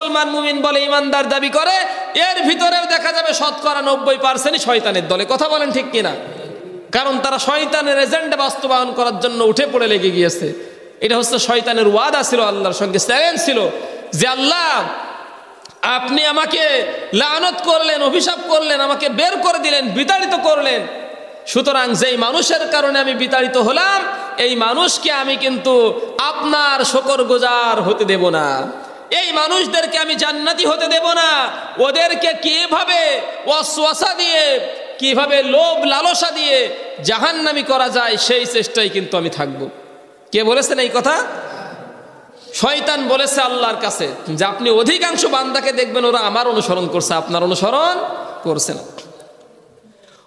মুসলমান মুমিন বলে ইমানদার দাবি করে, এর ভিতরেও দেখা যাবে 90% শয়তানের দলে। কথা বলেন ঠিক কিনা? কারণ তারা শয়তানের এজেন্ডা বাস্তবায়ন করার জন্য উঠে পড়ে লেগে গিয়েছে। এটা হচ্ছে শয়তানের ওয়াদা ছিল, আল্লাহর সঙ্গে চ্যালেঞ্জ ছিল যে আল্লাহ আপনি আমাকে লানত করলেন, অভিশাপ করলেন, আমাকে বের করে দিলেন, বিতাড়িত করলেন, সুতরাং যেই মানুষের কারণে আমি বিতাড়িত হলাম এই মানুষকে আমি কিন্তু আপনার শুকরগুজার হতে দেব না, এই মানুষদেরকে আমি জান্নাতি হতে দেব না। ওদেরকে কিভাবে ওয়াসওয়াসা দিয়ে, কিভাবে লোভ লালসা দিয়ে জাহান্নামী করা যায় সেই চেষ্টায় কিন্তু আমি থাকব। কে বলেছেন এই কথা? শয়তান বলেছে আল্লাহর কাছে যে আপনি অধিকাংশ বান্দাকে দেখবেন ওরা আমার অনুসরণ করছে, আপনার অনুসরণ করছে না।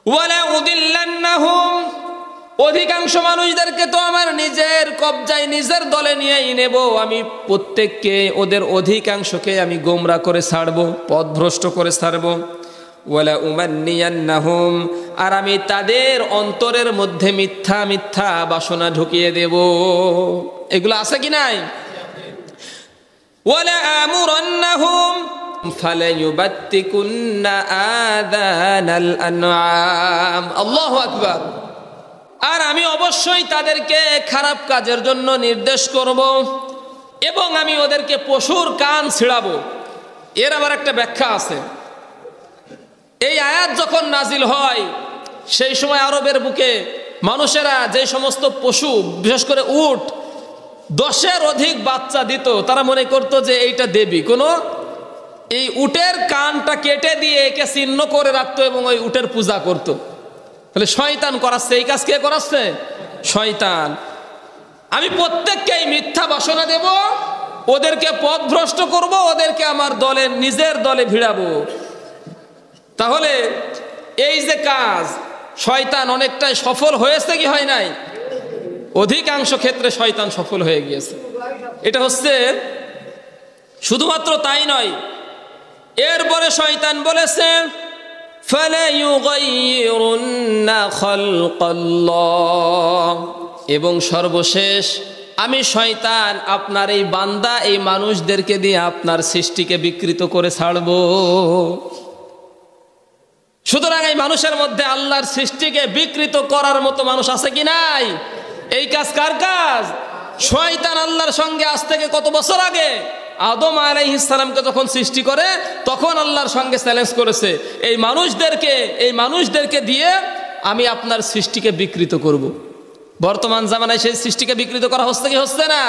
ওয়ালা উদিল্লান্নাহুম, অধিকাংশ মানুষদেরকে তো আমার নিজের কবজায় নিজের দলে নিয়েই নেব, আমি প্রত্যেককে ওদের অধিকাংশকে আমি গোমরা করে ছাড়বো, পথভ্রষ্ট করে ছাড়বো। ওয়ালা উমান্নিয়ান্নাহুম, আর আমি তাদের অন্তরের মধ্যে মিথ্যা মিথ্যা বাসনা ঢুকিয়ে দেব। এগুলো আছে কি নাই? ওয়ালা আমুরান্নাহুম ফালাইয়ুবাত্তিকুন্না আযানাল আনআম। আল্লাহু আকবার। আর আমি অবশ্যই তাদেরকে খারাপ কাজের জন্য নির্দেশ করব এবং আমি ওদেরকে পশুর কান ছিঁড়াবো। এর আবার একটা ব্যাখ্যা আছে। এই আয়াত যখন নাজিল হয় সেই সময় আরবের বুকে মানুষেরা যে সমস্ত পশু, বিশেষ করে উট, 10-এর অধিক বাচ্চা দিত, তারা মনে করতো যে এইটা দেবী, কোনো এই উটের কানটা কেটে দিয়ে একে চিহ্ন করে রাখতো এবং ওই উটের পূজা করত। তাহলে শয়তান করাচ্ছে, এই কাজ কে করাচ্ছে? শয়তান। আমি প্রত্যেককেই মিথ্যা বাসনা দেব, ওদেরকে পথভ্রষ্ট করব, ওদেরকে আমার দলে, নিজের দলে ভিড়াবো। তাহলে এই যে কাজ, শয়তান অনেকটাই সফল হয়েছে কি হয় নাই? অধিকাংশ ক্ষেত্রে শয়তান সফল হয়ে গিয়েছে। এটা হচ্ছে শুধুমাত্র তাই নয়, এরপরে শয়তান বলেছে ফালাইয়ুগাইয়িরুন্না খালকাল্লাহ, এবং সর্বশেষ আমি শয়তান আপনার এই বান্দা, এই মানুষদেরকে দিয়ে আপনার সৃষ্টিকে বিকৃত করে ছাড়ব। সুতরাং এই মানুষের মধ্যে আল্লাহর সৃষ্টিকে বিকৃত করার মতো মানুষ আছে কি নাই? এই কাজ কার কাজ? শয়তান আল্লাহর সঙ্গে আজ থেকে কত বছর আগে আদম আলাইহিস সালামকে যখন সৃষ্টি করে তখন আল্লাহর সঙ্গে চ্যালেঞ্জ করেছে, এই মানুষদেরকে দিয়ে আমি আপনার সৃষ্টিকে বিকৃত করব। বর্তমান জামানায় সেই সৃষ্টিকে বিকৃত করা হচ্ছে কি হচ্ছে না?